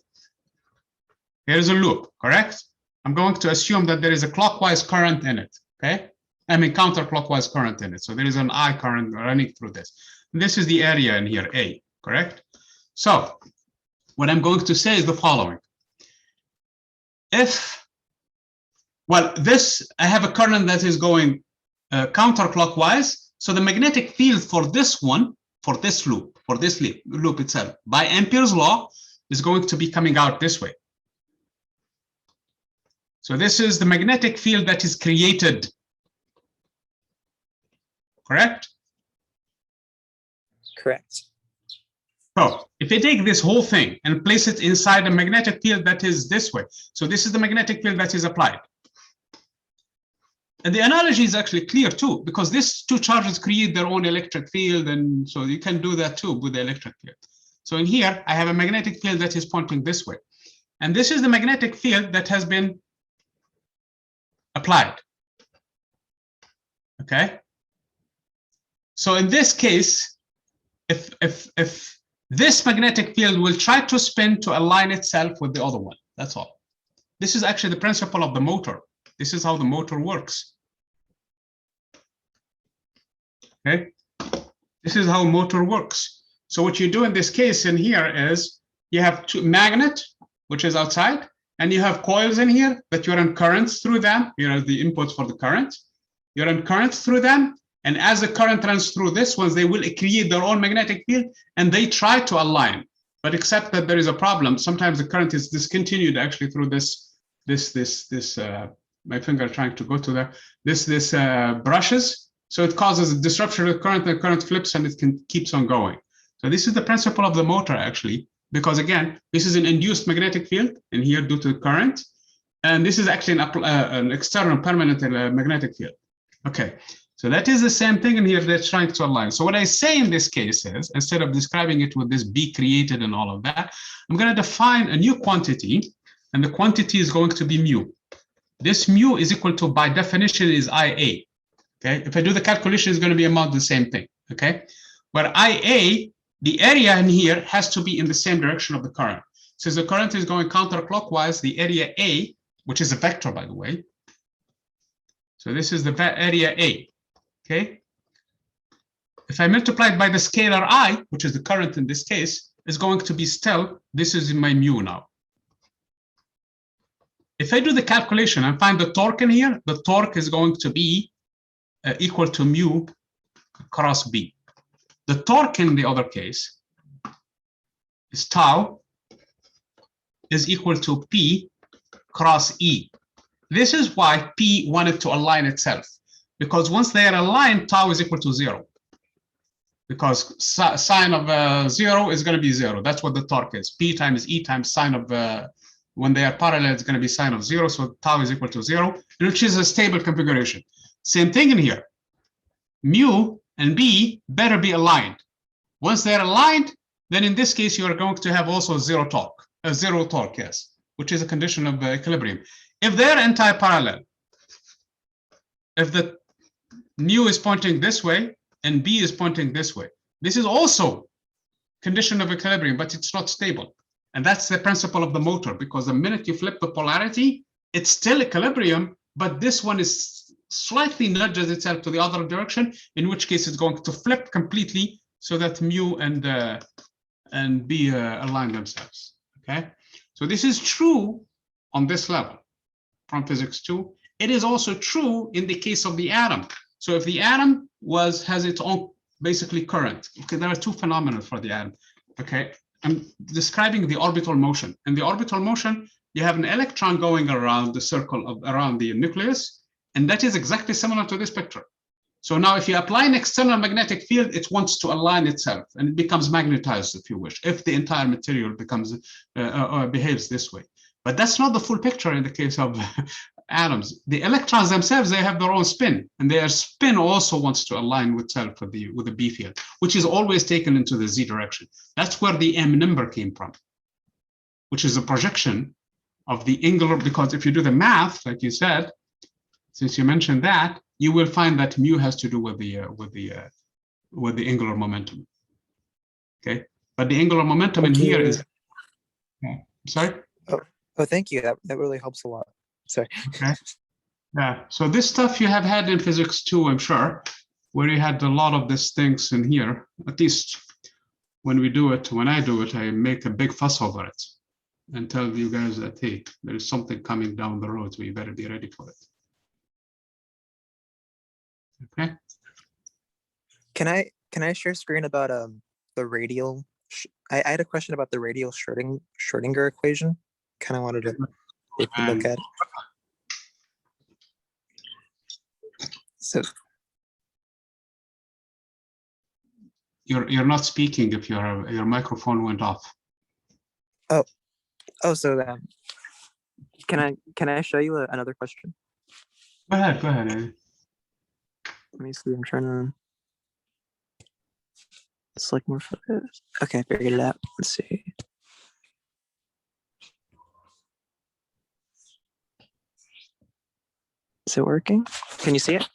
Here is a loop, correct? I'm going to assume that there is a clockwise current in it, okay? I mean counterclockwise current in it. So there is an I current running through this. And this is the area in here, A, correct? So what I'm going to say is the following. I have a current that is going counterclockwise. So the magnetic field for this one, for this loop itself, by Ampere's law, is going to be coming out this way. So this is the magnetic field that is created. Correct? Correct. So if I take this whole thing and place it inside a magnetic field that is this way, so this is the magnetic field that is applied. And the analogy is actually clear too, because these two charges create their own electric field, and so you can do that too with the electric field. So in here, I have a magnetic field that is pointing this way. And this is the magnetic field that has been applied. Okay? So in this case, if this magnetic field will try to spin to align itself with the other one, that's all. This is actually the principle of the motor. This is how the motor works. Okay? This is how motor works. So what you do in this case in here is you have two magnet, which is outside, and you have coils in here that you run currents through them. Here are the inputs for the current. You run currents through them, and as the current runs through this ones, they will create their own magnetic field, and they try to align. But except that there is a problem. Sometimes the current is discontinued actually through this my finger trying to go to there. This brushes, so it causes a disruption of the current. The current flips and it keeps on going. So this is the principle of the motor actually, because again, this is an induced magnetic field in here due to the current, and this is actually an external permanent magnetic field. Okay, so that is the same thing in here. They're trying to align. So what I say in this case is, instead of describing it with this be created and all of that, I'm going to define a new quantity, and the quantity is going to be mu. This mu is equal to, by definition, is IA. Okay, if I do the calculation, it's going to be about the same thing. Okay, where IA, the area in here has to be in the same direction of the current. Since the current is going counterclockwise, the area A, which is a vector, by the way. So this is the area A. Okay. If I multiply it by the scalar I, which is the current in this case, is going to be still, this is my mu now. If I do the calculation and find the torque in here, the torque is going to be equal to mu cross B. The torque in the other case is tau is equal to P cross E. This is why P wanted to align itself, because once they are aligned, tau is equal to 0. Because sine of 0 is going to be 0. That's what the torque is. P times E times sine of, when they are parallel, it's going to be sine of 0. So tau is equal to 0, which is a stable configuration. Same thing in here. Mu and B better be aligned. Once they're aligned, then in this case, you are going to have also zero torque, yes, which is a condition of equilibrium. If they're anti-parallel, if the mu is pointing this way and B is pointing this way, this is also condition of equilibrium, but it's not stable. And that's the principle of the motor, because the minute you flip the polarity, it's still equilibrium, but this one is slightly nudges itself to the other direction, in which case it's going to flip completely so that mu and B align themselves. Okay, so this is true on this level from physics 2. It is also true in the case of the atom. So if the atom has its own basically current, okay, there are two phenomena for the atom. Okay, I'm describing the orbital motion. In the orbital motion, you have an electron going around the circle around the nucleus, and that is exactly similar to this picture. So now if you apply an external magnetic field, it wants to align itself and it becomes magnetized, if you wish, if the entire material becomes behaves this way. But that's not the full picture in the case of atoms. The electrons themselves, they have their own spin, and their spin also wants to align with itself with the B field, which is always taken into the Z direction. That's where the M number came from, which is a projection of the angular, because if you do the math, like you said, since you mentioned that, you will find that mu has to do with the angular momentum. Okay, but the angular momentum in here is. Sorry. Oh, thank you. That really helps a lot. Sorry. Okay. Yeah. So this stuff you have had in physics 2, I'm sure, where you had a lot of these things in here. At least when I do it, I make a big fuss over it and tell you guys that, hey, there is something coming down the road, so you better be ready for it. Okay. Can I share screen about the radial? I had a question about the radial Schrodinger equation. Kind of wanted to take a look at it. So you're not speaking if your microphone went off. Oh, so can I show you another question? Go ahead. Let me see. I'm trying to select more photos. Okay, figured it out. Let's see. Is it working? Can you see it?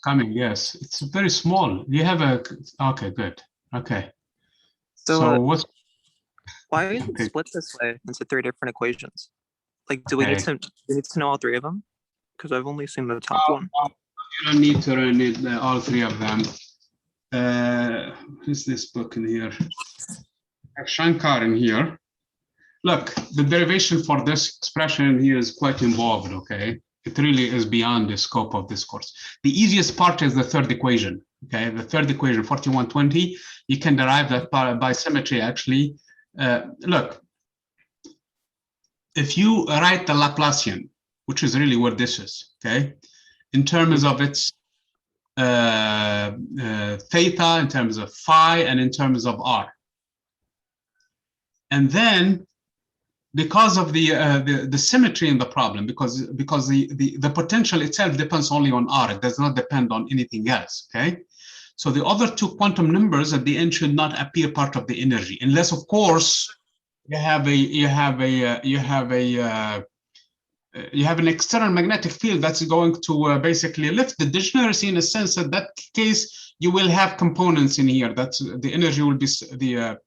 Coming, yes. It's very small. You have okay, good. Okay. So what's why is it split this way into 3 different equations? Like, do we need to know all 3 of them? Because I've only seen the top one. You don't need to run all 3 of them. Who's this book in here? I have Shankar in here. Look, the derivation for this expression here is quite involved, okay? It really is beyond the scope of this course. The easiest part is the 3rd equation, okay? The 3rd equation, 4120, you can derive that by symmetry, actually. Look, if you write the Laplacian, which is really what this is, okay? In terms of its theta, in terms of phi, and in terms of r. And then, because of the symmetry in the problem, because the potential itself depends only on r, it does not depend on anything else, okay? So the other 2 quantum numbers at the end should not appear part of the energy, unless, of course, you have an external magnetic field that's going to basically lift the degeneracy, in a sense that that case you will have components in here. That's the energy will be the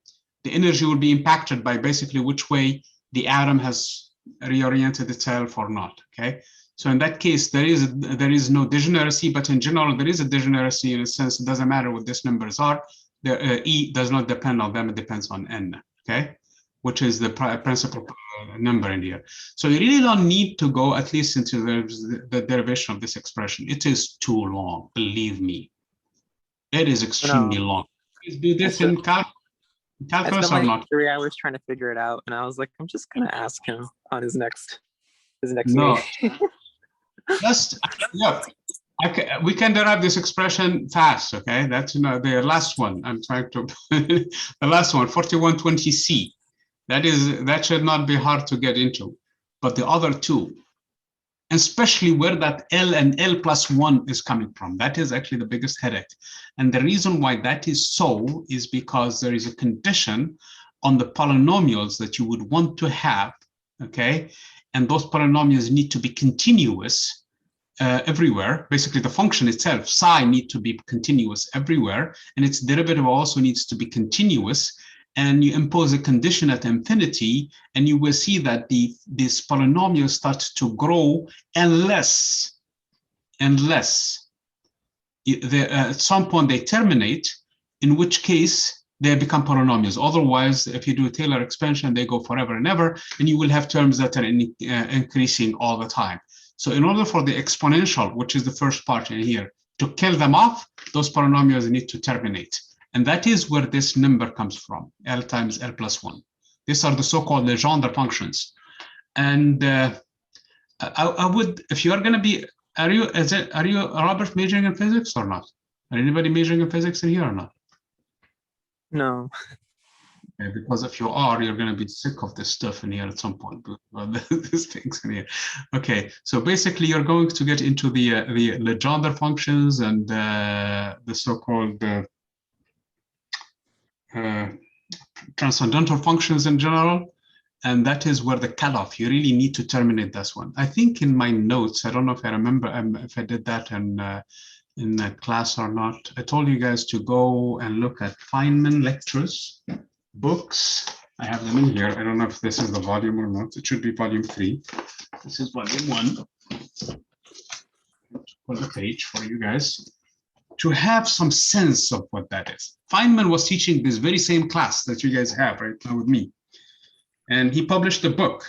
energy will be impacted by basically which way the atom has reoriented itself or not. Okay, so in that case there is no degeneracy, but in general there is a degeneracy, in a sense. It doesn't matter what these numbers are. The E does not depend on them. It depends on N. Okay, which is the principal number in here. So you really don't need to go at least into the derivation of this expression. It is too long, believe me. It is extremely long. Please do this in calculus or like not? 3 hours trying to figure it out, and I was like, I'm just gonna ask him on his next No. meeting. We can derive this expression fast, okay? That's the last one. I'm trying to the last one, 4120C. That should not be hard to get into. But the other 2, especially where that L and L plus 1 is coming from, that is actually the biggest headache. And the reason why that is so is because there is a condition on the polynomials that you would want to have, okay? And those polynomials need to be continuous everywhere. Basically, the function itself, psi, needs to be continuous everywhere, and its derivative also needs to be continuous. And you impose a condition at infinity, and you will see that this polynomial starts to grow unless at some point they terminate, in which case they become polynomials. Otherwise, if you do a Taylor expansion, they go forever and ever, and you will have terms that are increasing all the time. So in order for the exponential, which is the first part in here, to kill them off, those polynomials need to terminate. And that is where this number comes from, L times L plus 1. These are the so-called Legendre functions. And I would, if you are going to be, are you Robert majoring in physics or not? Are anybody majoring in physics in here or not? No. Okay, because if you are, you're going to be sick of this stuff in here at some point. These things in here. Okay, so basically you're going to get into the Legendre functions and the so-called transcendental functions in general, and that is where the cutoff, you really need to terminate this one. I think in my notes, I don't know if I remember if I did that in the class or not. I told you guys to go and look at Feynman Lectures books. I have them in here. I don't know if this is the volume or not. It should be volume 3. This is volume 1. Put the page for you guys to have some sense of what that is. Feynman was teaching this very same class that you guys have right now with me. And he published a book,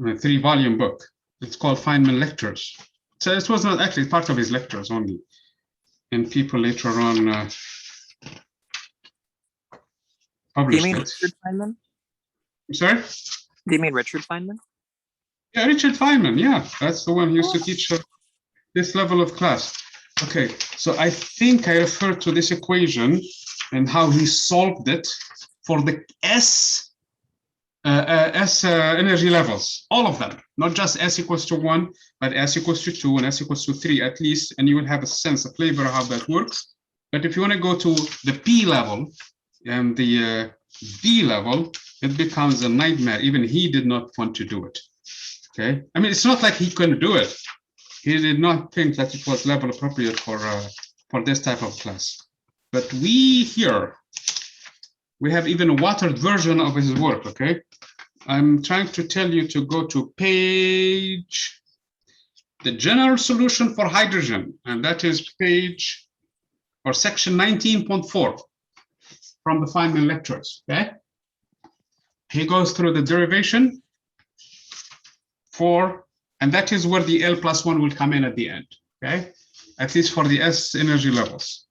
a 3-volume book. It's called Feynman Lectures. So it was not actually part of his lectures only. And people later on published Do you mean it. Richard Feynman? I'm sorry? Do you mean Richard Feynman? Yeah, Richard Feynman, yeah. That's the one who used to teach this level of class. Okay, so I think I referred to this equation and how he solved it for the S energy levels, all of them, not just S equals to 1, but S equals to 2 and S equals to 3 at least, and you will have a sense, a flavor of how that works. But if you want to go to the P level and the D level, it becomes a nightmare. Even he did not want to do it. Okay, I mean, it's not like he couldn't do it. He did not think that it was level appropriate for this type of class. But we here, we have even a watered version of his work, okay? I'm trying to tell you to go to page, the general solution for hydrogen, and that is page, or section 19.4 from the Feynman Lectures, okay? He goes through the derivation for, and that is where the L+1 will come in at the end, okay? At least for the S energy levels,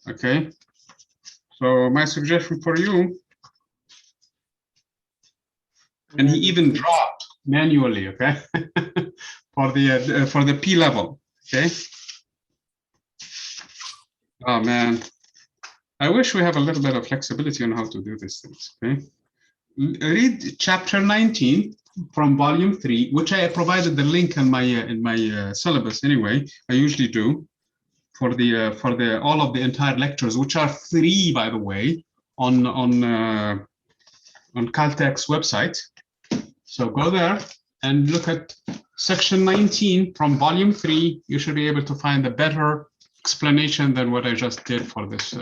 okay? So my suggestion for you, and he even dropped manually, okay, for the P level, okay. Oh man, I wish we have a little bit of flexibility on how to do these things. Okay, read chapter 19 from volume 3, which I provided the link in my syllabus anyway. I usually do for all of the entire lectures, which are free, by the way, on Caltech's website. So go there and look at section 19 from volume 3. You should be able to find a better explanation than what I just did for this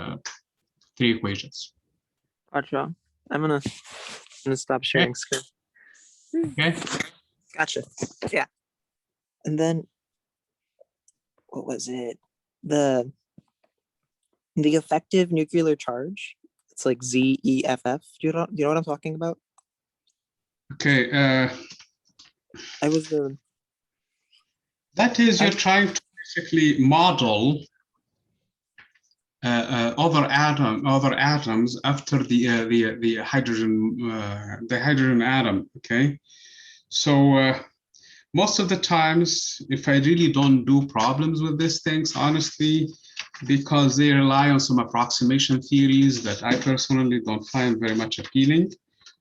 3 equations. Gotcha. I'm gonna stop sharing screen. Okay. Gotcha. Yeah. And then what was it? The effective nuclear charge. It's like ZEFF. Do you know what I'm talking about? Okay. That is, you're trying to basically model other atoms after the hydrogen atom. Okay. So most of the times, if I really don't do problems with these things, honestly, because they rely on some approximation theories that I personally don't find very much appealing.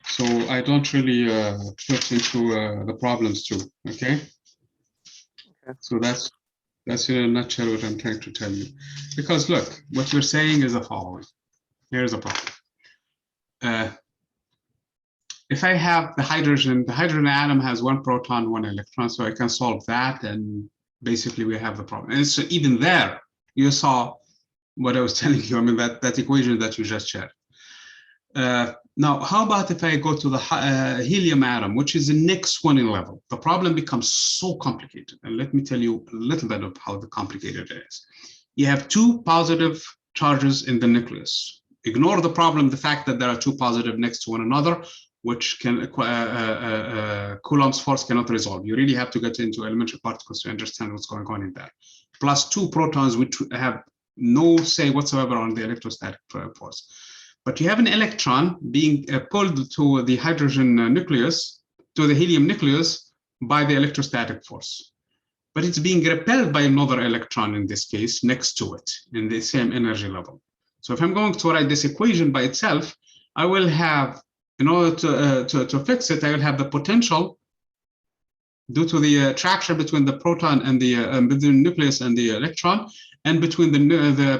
So I don't really put into the problems too, okay? So that's in a nutshell what I'm trying to tell you. Because look, what you're saying is the following. Here's the problem. If I have the hydrogen atom has 1 proton, 1 electron, so I can solve that, and basically we have the problem. And so even there, you saw what I was telling you, I mean, that equation that you just shared. Now, how about if I go to the helium atom, which is the next one in level? The problem becomes so complicated. And let me tell you a little bit of how complicated it is. You have 2 positive charges in the nucleus. Ignore the problem, the fact that there are 2 positive next to one another, which can Coulomb's force cannot resolve. You really have to get into elementary particles to understand what's going on in there. Plus 2 protons, which have no say whatsoever on the electrostatic force. But you have an electron being pulled to the hydrogen nucleus, to the helium nucleus, by the electrostatic force. But it's being repelled by another electron, in this case, next to it, in the same energy level. So if I'm going to write this equation by itself, I will have, in order to fix it, I will have the potential due to the attraction between the proton and between the nucleus and the electron, and between the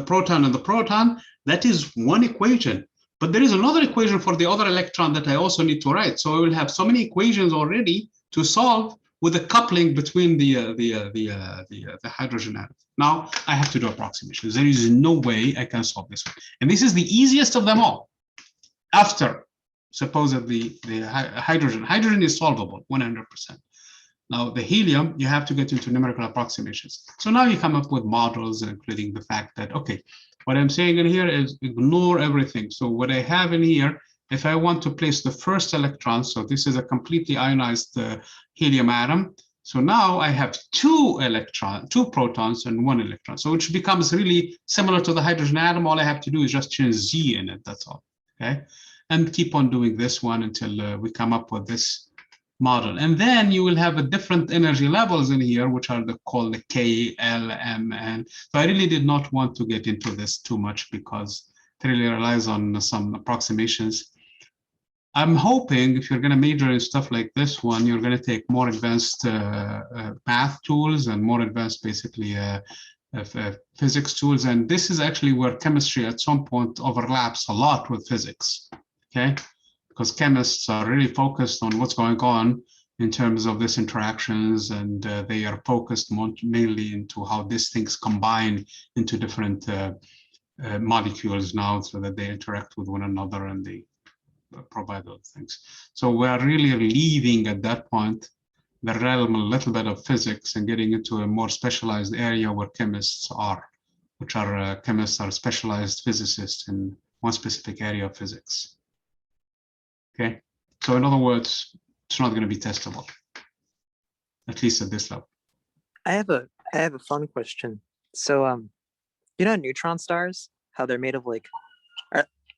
proton and the proton. That is one equation. But there is another equation for the other electron that I also need to write. So I will have so many equations already to solve with a coupling between the hydrogen atom. Now I have to do approximations. There is no way I can solve this one. And this is the easiest of them all. After supposedly the hydrogen. Hydrogen is solvable 100%. Now the helium, you have to get into numerical approximations. So now you come up with models, including the fact that, okay, what I'm saying in here is ignore everything. So what I have in here, if I want to place the first electron, so this is a completely ionized helium atom. So now I have 2 protons and 1 electron. So which becomes really similar to the hydrogen atom. All I have to do is just change Z in it, that's all, okay? And keep on doing this one until we come up with this model. And then you will have a different energy levels in here, which are called the K, L, M, and so I really did not want to get into this too much because it really relies on some approximations. I'm hoping if you're going to major in stuff like this one, you're going to take more advanced math tools and more advanced, basically, physics tools. And this is actually where chemistry at some point overlaps a lot with physics, okay? Because chemists are really focused on what's going on in terms of these interactions, and they are focused mainly into how these things combine into different molecules now so that they interact with one another and they provide those things. So we're really leaving at that point the realm a little bit of physics and getting into a more specialized area where chemists are, which are chemists are specialized physicists in one specific area of physics. Okay, so in other words, it's not going to be testable, at least at this level. I have a fun question. So you know neutron stars, how they're made of like,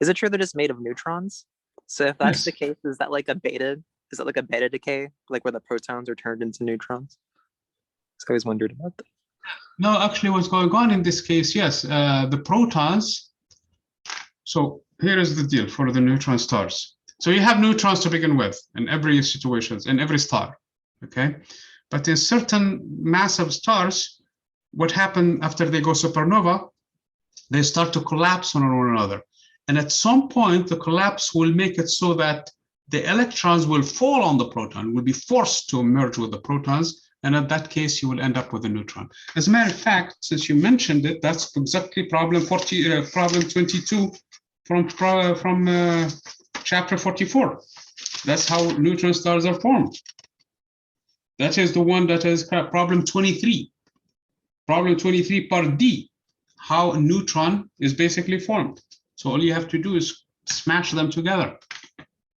is it true they're just made of neutrons? So if that's Yes. the case, is that like a beta? Is it like a beta decay, like where the protons are turned into neutrons? I always wondered about that. No, actually what's going on in this case, yes, the protons. So here is the deal for the neutron stars. So you have neutrons to begin with in every situation, in every star, okay? But in certain massive stars, what happens after they go supernova, they start to collapse on one another. And at some point, the collapse will make it so that the electrons will fall on the proton, will be forced to merge with the protons. And in that case, you will end up with a neutron. As a matter of fact, since you mentioned it, that's exactly problem 22 from chapter 44. That's how neutron stars are formed. That is the one that is problem 23. Problem 23 part D, how a neutron is basically formed. So all you have to do is smash them together.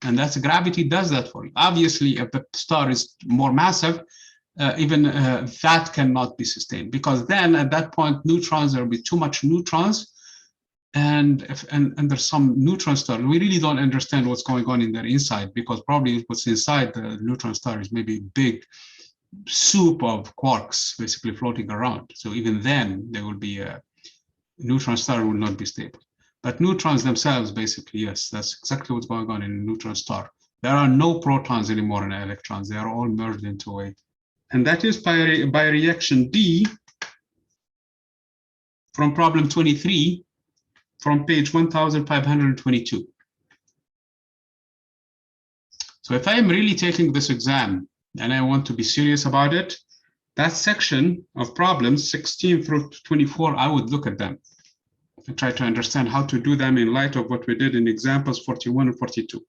And that's gravity does that for you. Obviously, if the star is more massive, even that cannot be sustained, because then at that point, neutrons, there will be too much neutrons. And there's some neutron star. We really don't understand what's going on in their inside, because probably what's inside the neutron star is maybe big soup of quarks basically floating around. So even then, there will be a neutron star will not be stable. But neutrons themselves, basically, yes, that's exactly what's going on in a neutron star. There are no protons anymore in electrons. They are all merged into a, and that is by reaction D from problem 23 from page 1522. So if I am really taking this exam and I want to be serious about it, that section of problems 16 through 24, I would look at them and try to understand how to do them in light of what we did in examples 41 and 42.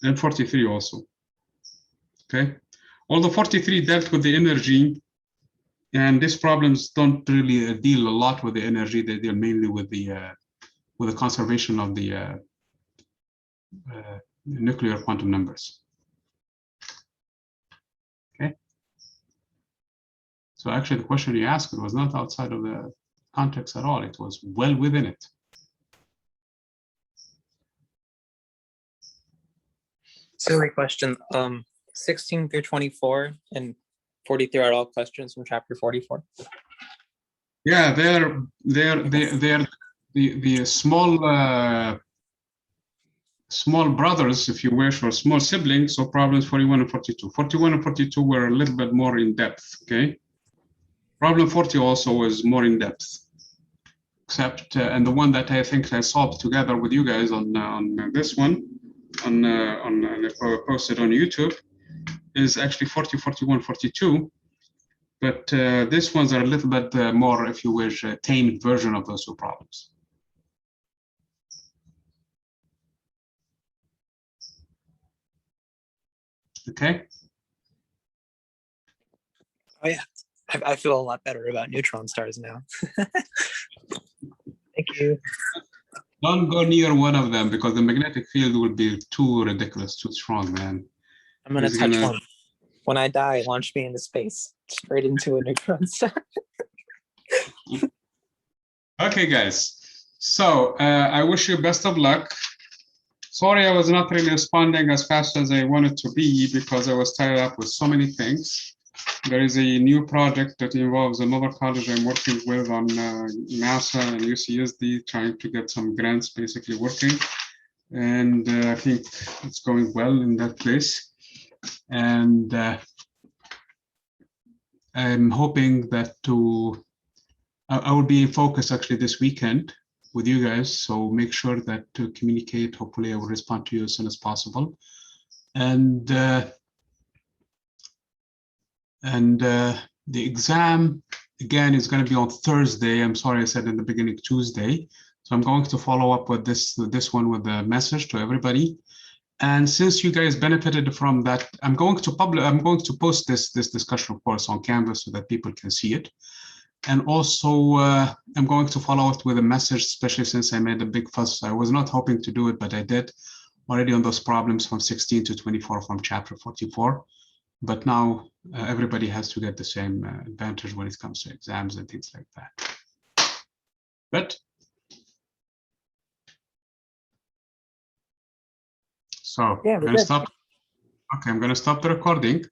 And 43 also, okay? Although 43 dealt with the energy, and these problems don't really deal a lot with the energy, they deal mainly with the conservation of the nuclear quantum numbers. Okay. So actually the question you asked was not outside of the context at all. It was well within it. Silly question. 16 through 24 and 43 are all questions from chapter 44. Yeah, they're the small brothers, if you wish, or small siblings of problems 41 and 42. 41 and 42 were a little bit more in depth, okay? Problem 40 also was more in depth, except, and the one that I think I solved together with you guys on this one, posted on YouTube, is actually 40, 41, 42. But these ones are a little bit more, if you wish, a tamed version of those two problems. Okay. Oh yeah, I feel a lot better about neutron stars now. Thank you. Don't go near one of them because the magnetic field will be too ridiculous, too strong, man. I'm gonna touch one. When I die, launch me into space, straight into a neutron star. Okay, guys. So I wish you best of luck. Sorry, I was not really responding as fast as I wanted to be because I was tied up with so many things. There is a new project that involves another college I'm working with on NASA and UCSD, trying to get some grants basically working. And I think it's going well in that place. And I'm hoping that I will be in focus actually this weekend with you guys. So make sure that to communicate, hopefully I will respond to you as soon as possible. And the exam, again, is going to be on Thursday. I'm sorry, I said in the beginning Tuesday. So I'm going to follow up with this one with a message to everybody. And since you guys benefited from that, I'm going to post this discussion, of course, on Canvas so that people can see it. And also, I'm going to follow it with a message, especially since I made a big fuss. I was not hoping to do it, but I did already on those problems from 16 to 24 from chapter 44. But now everybody has to get the same advantage when it comes to exams and things like that. Good. So Yeah, I'm going to stop. Okay, I'm going to stop the recording.